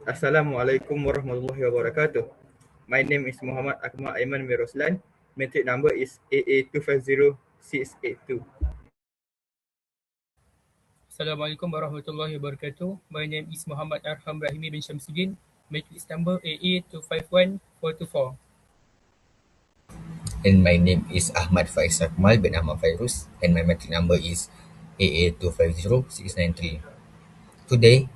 Assalamualaikum warahmatullahi wabarakatuh. My name is Muhammad Akmal Aiman Miroslan. Metric number is AA250682. Assalamualaikum warahmatullahi wabarakatuh. My name is Muhammad Arham Rahimi bin Syamsuddin. Matrix number AA251424. And my name is Ahmad Faiz Akmal bin Ahmad Fairuz, and my metric number is AA250693. Today,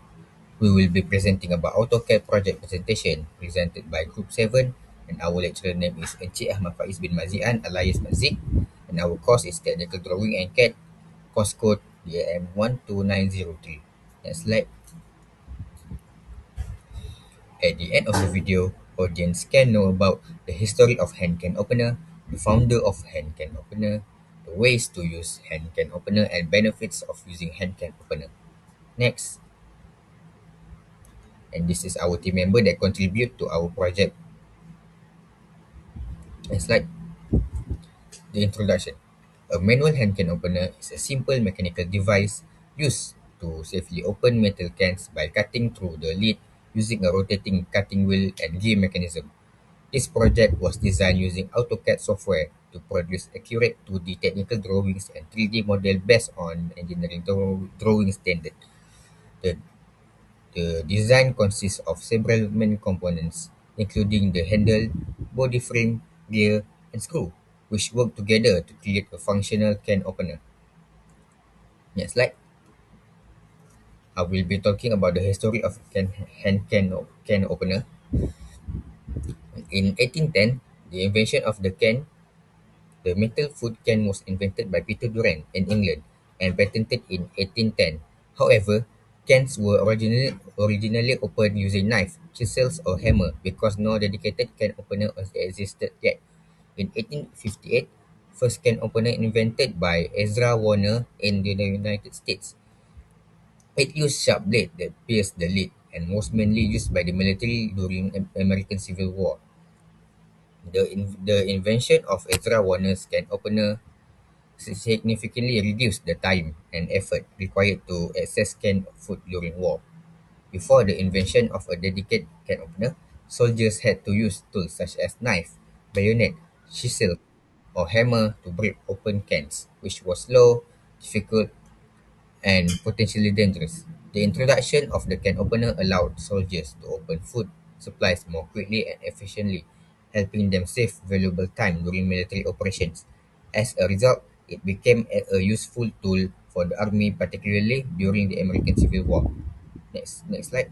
we will be presenting about AutoCAD project presentation presented by Group 7, and our lecturer name is Encik Ahmad Faiz bin Mazian alias Mazik, and our course is Technical Drawing and CAD, course code DAM12903. Next slide. At the end of the video, audience can know about the history of hand can opener, the founder of hand can opener, the ways to use hand can opener, and benefits of using hand can opener. Next, and this is our team member that contribute to our project. Next slide. The introduction. A manual hand can opener is a simple mechanical device used to safely open metal cans by cutting through the lid using a rotating cutting wheel and gear mechanism. This project was designed using AutoCAD software to produce accurate 2D technical drawings and 3D model based on engineering drawing standard. The, the design consists of several main components, including the handle, body frame, gear, and screw, which work together to create a functional can opener. Next slide. I will be talking about the history of can opener. In 1810, the invention of the can. The metal food can was invented by Peter Durand in England and patented in 1810. However, cans were originally opened using knife, chisels, or hammer because no dedicated can opener existed yet. In 1858, first can opener invented by Ezra Warner in the United States. It used sharp blade that pierced the lid and was mainly used by the military during American Civil War. The invention of Ezra Warner's can opener significantly reduced the time and effort required to access canned food during war. Before the invention of a dedicated can opener, soldiers had to use tools such as knife, bayonet, chisel, or hammer to break open cans, which was slow, difficult, and potentially dangerous. The introduction of the can opener allowed soldiers to open food supplies more quickly and efficiently, helping them save valuable time during military operations. As a result, it became a useful tool for the army, particularly during the American Civil War. Next slide.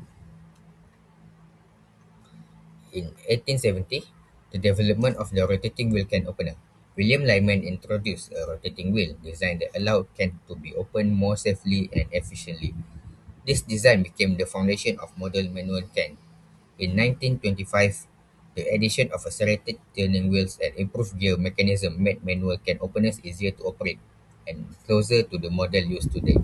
In 1870, the development of the rotating wheel can opener. William Lyman introduced a rotating wheel design that allowed can to be opened more safely and efficiently. This design became the foundation of modern manual can. In 1925, the addition of accelerated turning wheels and improved gear mechanism made manual can openers easier to operate and closer to the model used today.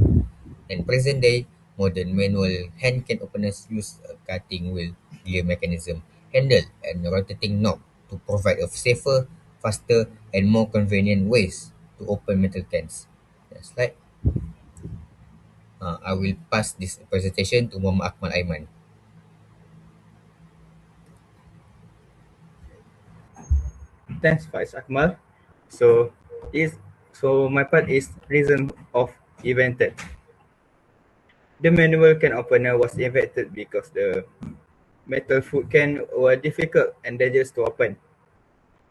In present day, modern manual hand can openers use a cutting wheel, gear mechanism, handle, and rotating knob to provide a safer, faster, and more convenient ways to open metal cans. Next slide. I will pass this presentation to Muhammad Akmal Aiman. Thanks, Faiz Akmal. So, is my part is reason of invented. The manual can opener was invented because the metal food can were difficult and dangerous to open.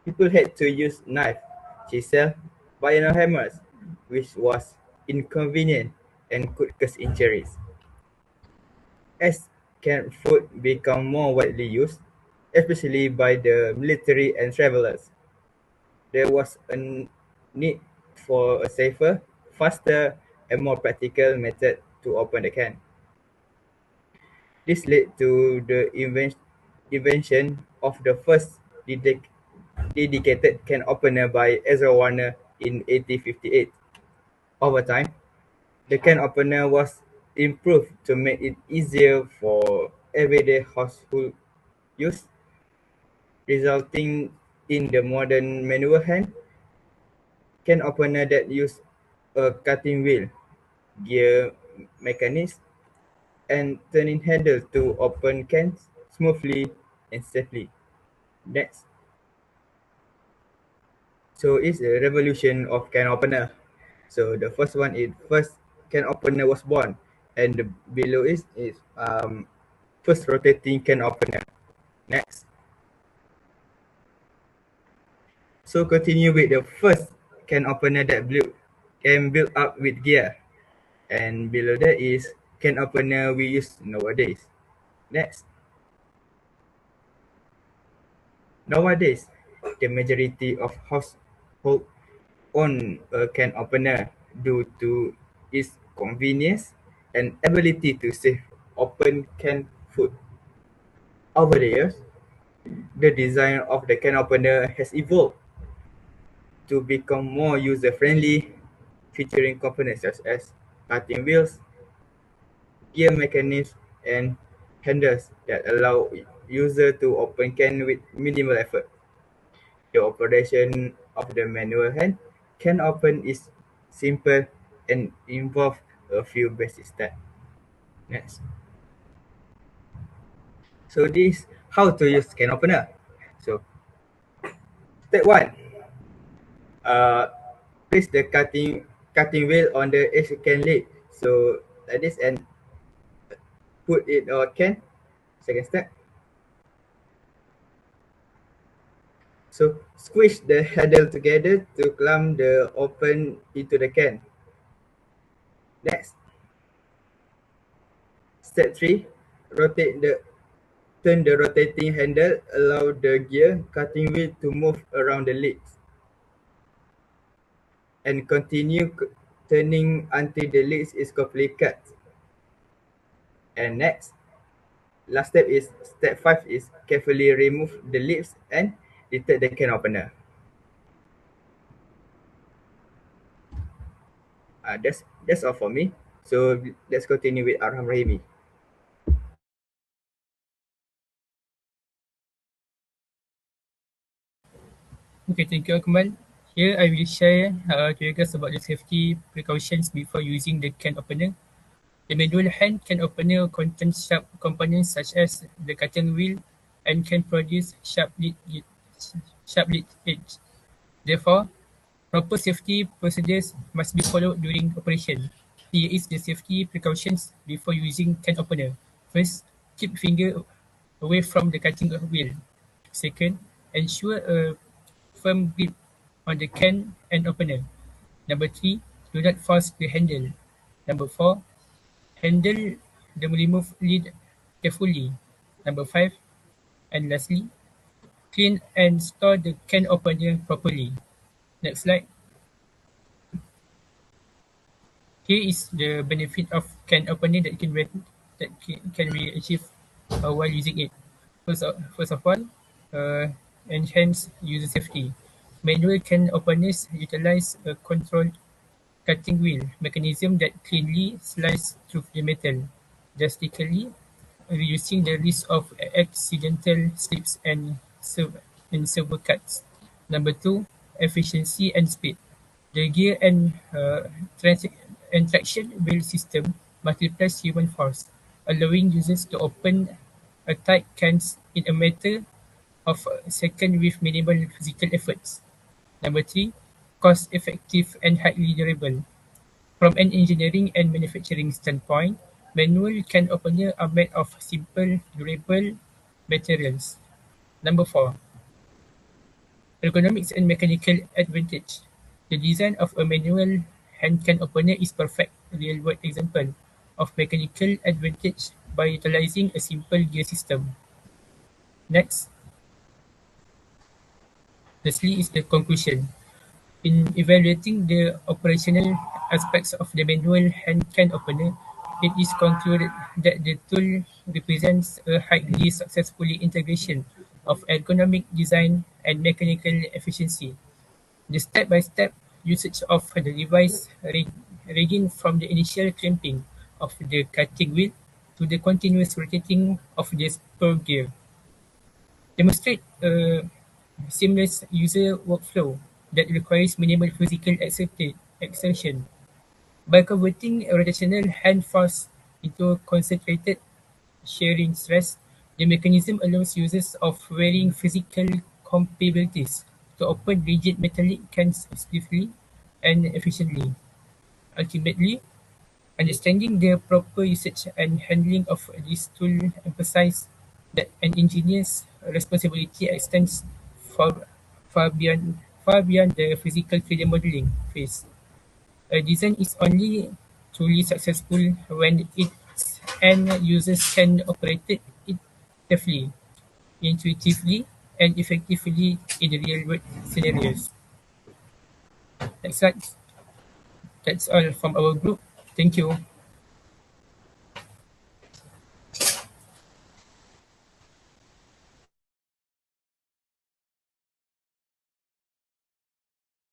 People had to use knife, chisel, but hammers, which was inconvenient and could cause injuries. As canned food become more widely used, especially by the military and travelers, there was a need for a safer, faster, and more practical method to open the can. This led to the invention of the first dedicated can opener by Ezra Warner in 1858. Over time, the can opener was improved to make it easier for everyday household use, resulting in the modern manual hand can opener that use a cutting wheel, gear mechanism, and turning handle to open cans smoothly and safely. Next. So it's a revolution of can opener. So the first one is first can opener was born, and the below is first rotating can opener. Next. So continue with the first can opener that can build up with gear, and below that is can opener we use nowadays. Next. Nowadays, the majority of household own a can opener due to its convenience and ability to save open canned food. Over the years, the design of the can opener has evolved to become more user-friendly, featuring components such as cutting wheels, gear mechanisms, and handles that allow user to open can with minimal effort. The operation of the manual hand can open is simple and involve a few basic steps. Next. So this how to use can opener. So step one, uh, place the cutting wheel on the edge can lid. So like this and put it on can. Second step. So squish the handle together to clamp the open into the can. Next. Step 3. Rotate the Turn the rotating handle, allow the gear cutting wheel to move around the lids, and continue turning until the lids is completely cut. And next, last step is step 5 is carefully remove the lids and detach the can opener. That's all for me. So let's continue with Arham Rahimi. Okay, thank you, Akmal. Here I will share to you guys about the safety precautions before using the can opener. The manual hand can opener contains sharp components such as the cutting wheel and can produce sharp lead edge. Therefore, proper safety procedures must be followed during operation. Here is the safety precautions before using can opener. First, keep finger away from the cutting wheel. Second, ensure a firm grip on the can and opener. Number 3, do not force the handle. Number 4, handle the remove lid carefully. Number 5, and lastly, clean and store the can opener properly. Next slide. Here is the benefit of can opener that can be achieved while using it. First of all, uh, enhance user safety. Manual can openers utilize a controlled cutting wheel mechanism that cleanly slices through the metal, drastically reducing the risk of accidental slips and servo cuts. Number 2, efficiency and speed. The gear and traction wheel system multiplies human force, allowing users to open a tight cans in a matter of a second with minimal physical efforts. Number 3, cost effective and highly durable. From an engineering and manufacturing standpoint, manual can opener are made of simple, durable materials. Number 4, ergonomics and mechanical advantage. The design of a manual hand can opener is perfect real-world example of mechanical advantage by utilizing a simple gear system. Next, lastly is the conclusion. In evaluating the operational aspects of the manual hand can opener, it is concluded that the tool represents a highly successful integration of ergonomic design and mechanical efficiency. The step-by-step usage of the device ranging from the initial clamping of the cutting wheel to the continuous rotating of the spur gear demonstrate a seamless user workflow that requires minimal physical exertion. By converting rotational hand force into concentrated sharing stress. The mechanism allows users of varying physical capabilities to open rigid metallic cans swiftly and efficiently. Ultimately, understanding the proper usage and handling of this tool emphasizes that an engineer's responsibility extends far, far beyond the physical 3D modeling phase. A design is only truly successful when its end users can operate it safely, intuitively, and effectively in real-world scenarios. Next slide. That's all from our group. Thank you.